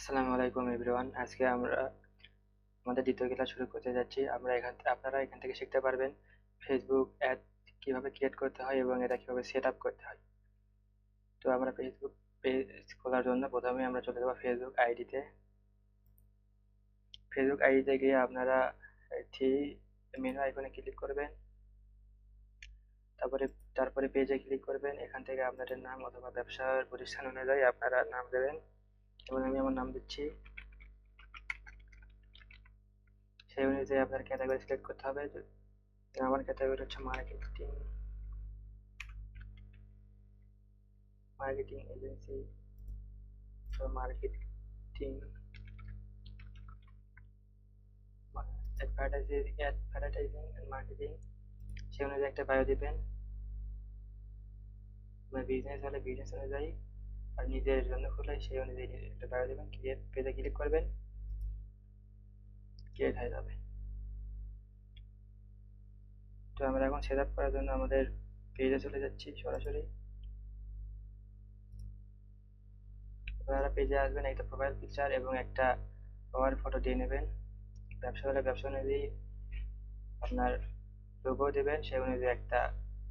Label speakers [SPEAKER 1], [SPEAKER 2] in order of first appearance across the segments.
[SPEAKER 1] আসসালামু আলাইকুম এভরিওয়ান। আজকে আমরা আমাদের দ্বিতীয় ক্লাস শুরু করতে যাচ্ছি। আপনারা এখান থেকে শিখতে পারবেন ফেসবুক অ্যাড কিভাবে ক্রিয়েট করতে হয় এবং এটা কিভাবে সেট আপ করতে হয়। তো আমরা ফেসবুক পেজ খোলার জন্য প্রথমে আমরা চলে যাবো ফেসবুক আইডিতে। ফেসবুক আইডিতে গিয়ে আপনারা থ্রি মেনু আইকনে ক্লিক করবেন। তারপরে তারপরে পেজে ক্লিক করবেন। এখান থেকে আপনাদের নাম অথবা ব্যবসার প্রতিষ্ঠান অনুযায়ী আপনারা নাম দেবেন এবং আমি আমার নাম দিচ্ছি। সেই অনুযায়ী আপনার ক্যাটাগরি সিলেক্ট করতে হবে। আমার ক্যাটাগরি হচ্ছে মার্কেটিং মার্কেটিং এজেন্সি। তো মার্কেটিং অ্যাডভার্টাইজিং এন্ড মার্কেটিং সেই অনুযায়ী একটা বায়ো দিবেন। বিজনেস হলে বিজনেস অনুযায়ী, আর নিজের জন্য হলে সেই অনুযায়ী একটা বায়ো দিবেন। ক্রিয়েট পেজে ক্লিক করবেন, ক্রিয়েট হয়ে যাবে। তো আমরা এখন সেট আপ করার জন্য আমাদের পেজে চলে যাচ্ছি সরাসরি। আপনারা পেজে আসবেন, একটা প্রোফাইল পিকচার এবং একটা কভার ফটো দিয়ে নেবেন। ব্যবসা হলে ব্যবসা অনুযায়ী আপনার লোগো দেবেন, সেই অনুযায়ী একটা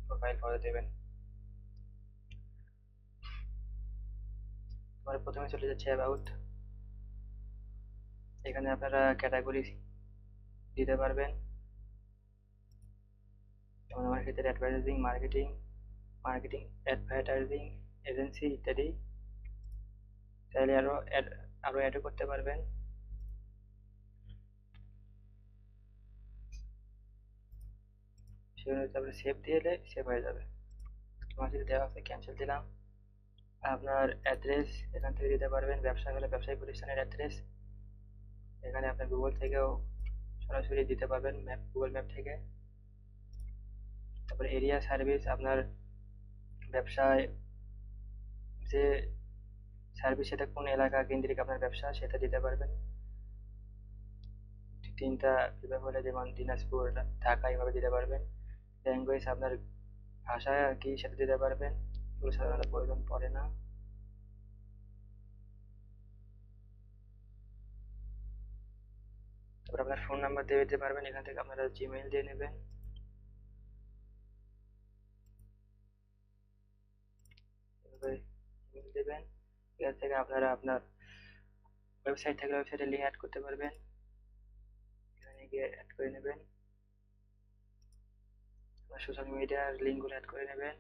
[SPEAKER 1] প্রোফাইল ফটো দেবেন। আমরা প্রথমে চলে যাচ্ছি অ্যাবাউট। এখানে আপনারা ক্যাটাগরি দিতে পারবেন, যেমন আমার ক্ষেত্রে advertising marketing marketing advertising agency ইত্যাদি। চাইলে আরো অ্যাডও করতে পারবেন। সেই অনুযায়ী তারপরে সেভ দিলে সেভ হয়ে যাবে। আমার যদি দেওয়া আছে ক্যান্সেল দিলাম। আপনার অ্যাড্রেস এখান থেকে দিতে পারবেন। ব্যবসা হলে ব্যবসায়ী প্রতিষ্ঠানের অ্যাড্রেস এখানে আপনি গুগল থেকেও সরাসরি দিতে পারবেন, গুগল ম্যাপ থেকে। তারপরে এরিয়া সার্ভিস, আপনার ব্যবসায় যে সার্ভিস সেটা কোন এলাকা কেন্দ্রিক আপনার ব্যবসা সেটা দিতে পারবেন। তিনটা বিভাগ হলে যেমন দিনাজপুর, ঢাকা এইভাবে দিতে পারবেন। ল্যাঙ্গুয়েজ আপনার ভাষা কি সেটা দিতে পারবেন, এগুলো সাধারণত প্রয়োজন পড়ে না। তারপর আপনার ফোন নাম্বার দিয়ে দিতে পারবেন, এখান থেকে আপনারা জিমেইল দিয়ে নেবেন। এভাবে জিমেইল দেবেন। এখান থেকে আপনারা আপনার ওয়েবসাইট থাকলে ওয়েবসাইটে লিঙ্ক অ্যাড করতে পারবেন, এখানে গিয়ে অ্যাড করে নেবেন। আপনার সোশ্যাল মিডিয়ার লিঙ্কগুলো অ্যাড করে নেবেন।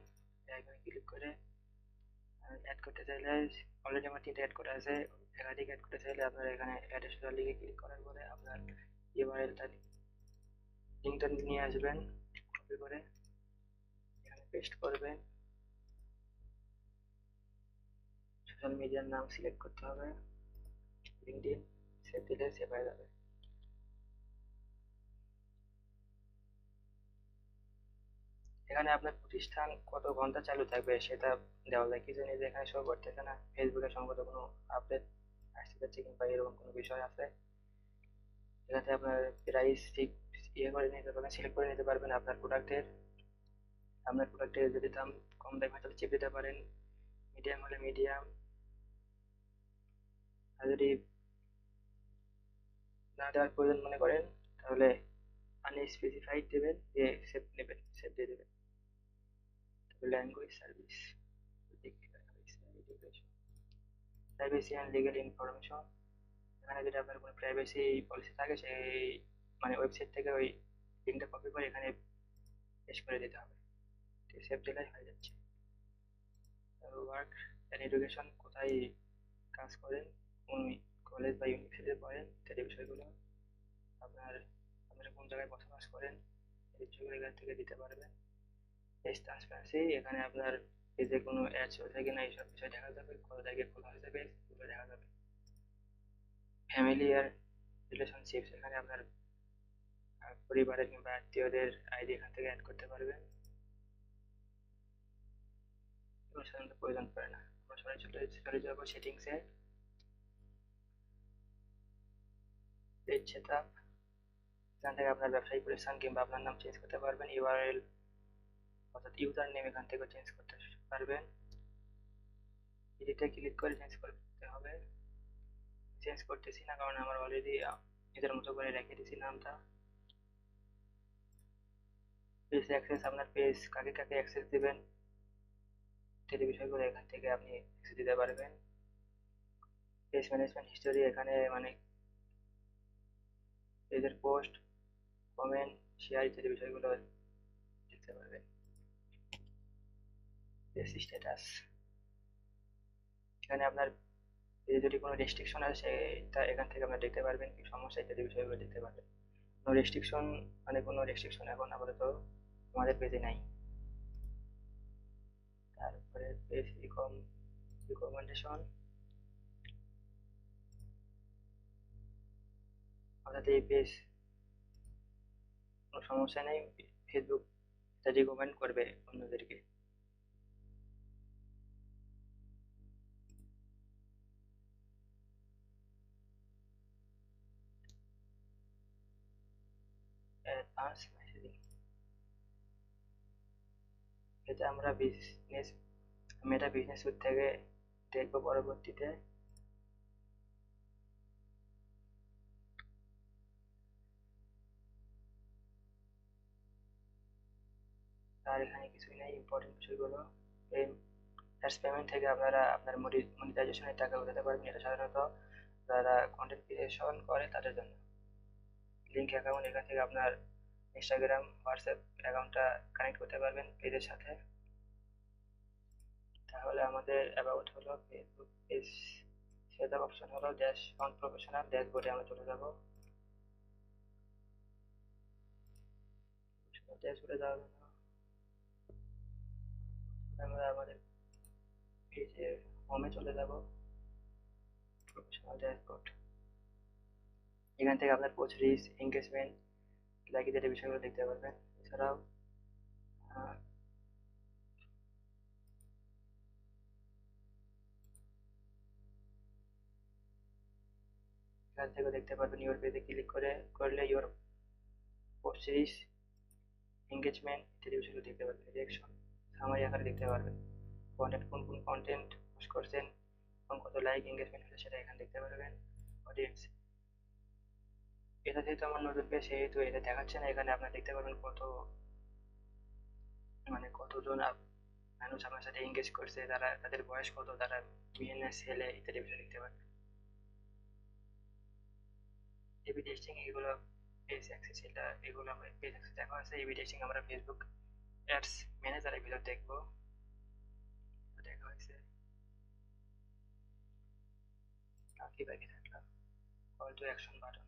[SPEAKER 1] এখানে ক্লিক করে অ্যাড করতে চাইলে অলরেডি আমার তিনটা অ্যাড করা আছে। একাধিক অ্যাড করতে চাইলে আপনারা এখানে অ্যাড সোশ্যাল লিঙ্কে ক্লিক করার পরে আপনার ইউআরএলটা লিঙ্কটা নিয়ে আসবেন, কপি করে এখানে পেস্ট করবেন। সোশ্যাল মিডিয়ার নাম সিলেক্ট করতে হবে, লিঙ্কডইন। সেভ দিলে সেভ হয়ে যাবে। এখানে আপনার প্রতিষ্ঠান কত ঘন্টা চালু থাকবে সেটা দেওয়া যায়। কিছু নিয়ে এখানে শো করতেছে না, ফেসবুকে সম্ভবত কোনো আপডেট আসতে যাচ্ছে কিংবা এরকম কোনো বিষয় আছে। এখানে আপনার প্রাইস ঠিক ইয়ে করে নিতে পারবেন, সিলেক্ট করে নিতে পারবেন আপনার প্রোডাক্টের যদি দাম কম দামে হয় তাহলে চেপে দিতে পারেন, মিডিয়াম হলে মিডিয়াম, আর যদি না দেওয়ার প্রয়োজন মনে করেন তাহলে আনস্পেসিফাইড দেবেন, দিয়ে সেভ নেবেন, সেভ দিয়ে দেবেন। Language service, privacy and legal information. এখানে যদি আপনার কোনো প্রাইভেসি পলিসি থাকে সেই মানে ওয়েবসাইট থেকে ওই লিঙ্কটা কপি করে এখানে পেস্ট করে দিতে হবে, সেভ দিলেই হয়ে যাচ্ছে। ওয়ার্ক অ্যান্ড এডুকেশন, কোথায় কাজ করেন, কোন কলেজ বা ইউনিভার্সিটিতে পড়েন ইত্যাদি বিষয়গুলো। আপনার আপনারা কোন জায়গায় বসবাস করেন এই বিষয়গুলো এখান থেকে দিতে পারবেন। পেজ ট্রান্সপারেন্সি, এখানে আপনার পেজে কোনো অ্যাড চলছে কিনা এইসব বিষয় দেখা যাবে, কত জায়গায় খোলা হয়েছে পেজ এগুলো দেখা যাবে। ফ্যামিলি আর রিলেশনশিপস, এখানে আপনার পরিবারের কিংবা আত্মীয়দের আইডি এখান থেকে অ্যাড করতে পারবেন, এগুলো সাধারণত প্রয়োজন পড়ে না। আমরা সরাসরি চলে যাবো সেটিংসে, পেজ সেটআপ। এখান থেকে আপনার ব্যবসায়িক প্রতিষ্ঠান কিংবা আপনার নাম চেঞ্জ করতে পারবেন। ইউআরএল অর্থাৎ ইউজার নেম এখান থেকে চেঞ্জ করতে পারবেন। এডিটে ক্লিক করে চেঞ্জ করতে হবে, চেঞ্জ করতেছি না, কারণ আমার অলরেডি নিজের মতো করে রেখে দিয়েছি নামটা। পেজ অ্যাক্সেস, আপনার পেজ কাকে কাকে অ্যাক্সেস দিবেন ইত্যাদি বিষয়গুলো এখান থেকে আপনি অ্যাক্সেস দিতে পারবেন। পেজ ম্যানেজমেন্ট হিস্টোরি, এখানে মানে পেজের পোস্ট, কমেন্ট, শেয়ার ইত্যাদি বিষয়গুলো দেখতে পারবেন। পেজ স্ট্যাটাস, এখানে আপনার পেজে যদি কোনো রেস্ট্রিকশন আছে সেটা এখান থেকে আপনারা দেখতে পারবেন, কি সমস্যা ইত্যাদি বিষয়গুলো দেখতে পারবেন। কোনো রেস্ট্রিকশন মানে কোনো রেস্ট্রিকশন এখন আপাতত আমাদের পেজে নাই। তারপরে পেজ রিকমেন্ডেশন, অর্থাৎ এই পেজ কোনো সমস্যা নেই, ফেসবুক তা রিকমেন্ড করবে অন্যদেরকে। অ্যাডভান্স মেসেজিং, এটা আমরা বিজনেস, আমি এটা বিজনেস সুট থেকে দেখবো পরবর্তীতে। আর এখানে কিছুই নেই ইম্পর্টেন্ট বিষয়গুলো। এই অ্যাডস পেমেন্ট থেকে আপনারা আপনার মনিটাইজেশনের টাকা উঠাতে পারবেন। এটা সাধারণত যারা কন্টেন্ট ক্রিয়েশন করে তাদের জন্য। লিঙ্ক অ্যাকাউন্ট, এখান থেকে আপনার ইনস্টাগ্রাম, হোয়াটসঅ্যাপ অ্যাকাউন্টটা কানেক্ট করতে পারবেন পেজের সাথে। তাহলে আমাদের অ্যাবাউট হলো, ফেসবুক পেজ সেটআপ অপশন হলো ড্যাশ অন প্রফেশনাল, ড্যাশবোর্ডে আমরা চলে যাব। ড্যাশবোর্ডে যাওয়ার জন্য আমরা আমাদের পেজের হোমে চলে যাব, প্রফেশনাল ড্যাশবোর্ড। এখান থেকে আপনার পোস্ট রিচ, এঙ্গেজমেন্ট, লাইক ইত্যাদি বিষয়গুলো দেখতে পারবেন। এছাড়াও আহ, এখান থেকে দেখতে পারবেন ইউর পেজে ক্লিক করলে ইউর পোস্ট রিচ, এঙ্গেজমেন্ট ইত্যাদি বিষয়গুলো দেখতে পারবেন। রিঅ্যাকশন সামারি আকারে দেখতে পারবেন, কন্টেন্ট কোন কোন কন্টেন্ট পোস্ট করছেন এবং কত লাইক এঙ্গেজমেন্ট হলে সেটা এখানে দেখতে পারবেন। অডিয়েন্স, এটা যেহেতু আমার নতুন পেজ সেহেতু এটা দেখাচ্ছে না, এখানে আপনারা দেখতে পারবেন কত মানে কতজন মানুষ আপনার সাথে এঙ্গেজ করছে, তারা তাদের বয়স কত, তারা মেয়ে না ছেলে ইত্যাদি বিষয় দেখতে পারবেন। এবি টেস্টিং, এগুলো পেজ অ্যাক্সেস, এটা এগুলো আমরা পেজ অ্যাক্সেস দেখা আছে। এবি টেস্টিং আমরা ফেসবুক অ্যাডস ম্যানেজারের ভিতর দেখবো, দেখা হয়েছে। কি বাকি থাকলো, call to action button,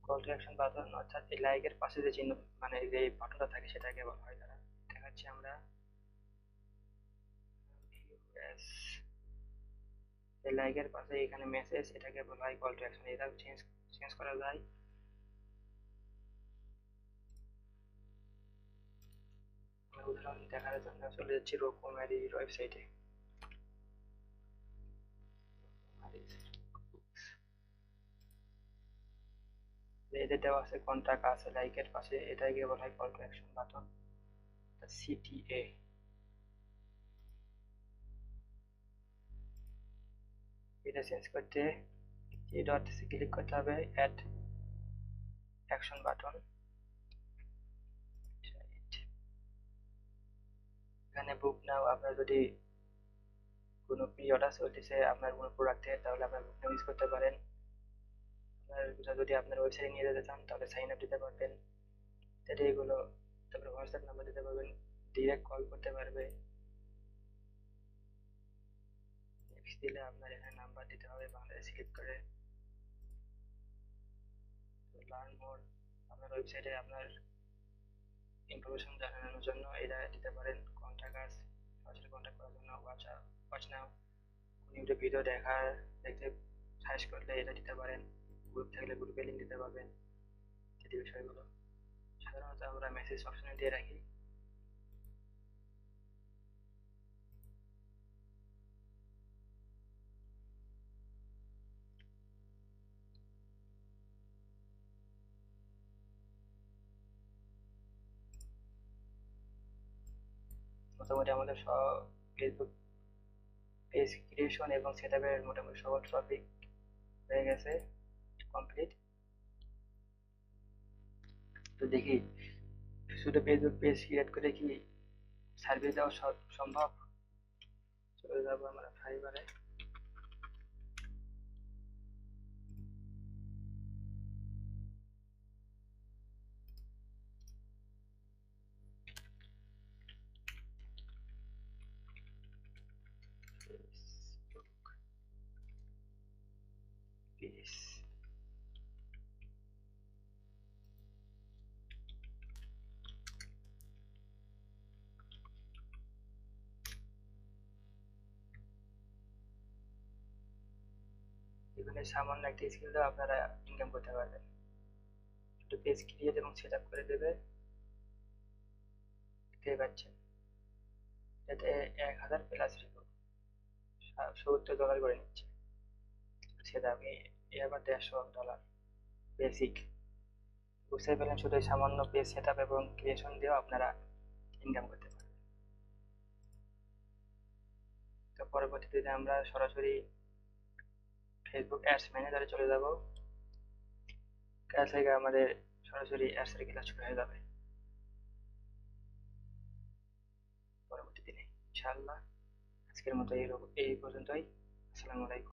[SPEAKER 1] call to action button অর্থাৎ এই লাইকের পাশে যে চিহ্ন মানে যে বাটনটা থাকে সেটাকে বলা হয় তারা। দেখাচ্ছি আমরা এই লাইকের পাশে এখানে মেসেজ, এটাকে বলা হয় কল টু অ্যাকশন। এটা চেঞ্জ চেঞ্জ করা যায়। আমরা উদাহরণ দেখার জন্য চলে যাচ্ছি রকমারির ওয়েবসাইটে। এদের দেওয়া আছে কন্টাক্ট আছে লাইকের পাশে, এটাকে বলা হয় call to action button, CTA. এটা চেঞ্জ করতে এই ডট ক্লিক করতে হবে, অ্যাড অ্যাকশন বাটন। এখানে বুক নাও, আপনার যদি কোনো প্রি অর্ডার চলতেছে আপনার কোনো প্রোডাক্টে তাহলে আপনার বুক নাও ইউজ করতে পারেন। আপনার যদি আপনার ওয়েবসাইটে নিয়ে যেতে চান তাহলে সাইন আপ দিতে পারবেন, সেটা এগুলো। তারপরে হোয়াটসঅ্যাপ নাম্বার দিতে পারবেন, ডিরেক্ট কল করতে পারবে। নেক্সট দিলে আপনার এখানে নাম্বার দিতে হবে বাংলাদেশ সিলেক্ট করে। লার্ন মোর, আপনার ওয়েবসাইটে আপনার ইনফরমেশন জানানোর জন্য এটা দিতে পারেন। কন্টাক্ট আস, সরাসরি কন্টাক্ট করার জন্য ওয়াচ নাও, কোনো ভিডিও দেখতে সার্চ করলে এটা দিতে পারেন। গ্রুপ থাকলে গ্রুপে লিঙ্ক দিতে পারবেন, ইত্যাদি বিষয়গুলো সাধারণত আমরা মেসেজ অপশনে দিয়ে রাখি। মোটামুটি আমাদের সব ফেসবুক পেজ ক্রিয়েশন এবং সেটআপের মোটামুটি সকল টপিক হয়ে গেছে কমপ্লিট। তো দেখি শুধু ফেসবুক পেজ ক্রিয়েট করে কি সার্ভিস দেওয়া সম্ভব? চলে যাবো আমরা ফাইবারে। পেজ এখানে সামান্য একটা স্কিল দিয়ে আপনারা ইনকাম করতে পারবেন। শুধু পেজ ক্রিয়েট এবং সেট আপ করে দেবে, দেখতে পাচ্ছেন এতে 1000 প্লাস রিভিউ, $70 করে নিচ্ছে। সেটা আমি এ আবার $150 বেসিক। বুঝতে পারলেন, শুধু এই সামান্য পেজ সেট আপ এবং ক্রিয়েশন দিয়েও আপনারা ইনকাম করতে পারবেন। তো পরবর্তীতে আমরা সরাসরি ফেসবুক অ্যাডস ম্যানেজারে চলে যাব। কাজ থেকে আমাদের সরাসরি অ্যাডস এর ক্লাস শুরু হয়ে যাবে পরবর্তী দিনে ইনশাআল্লাহ। আজকের মতো এই পর্যন্তই। আসসালামু আলাইকুম।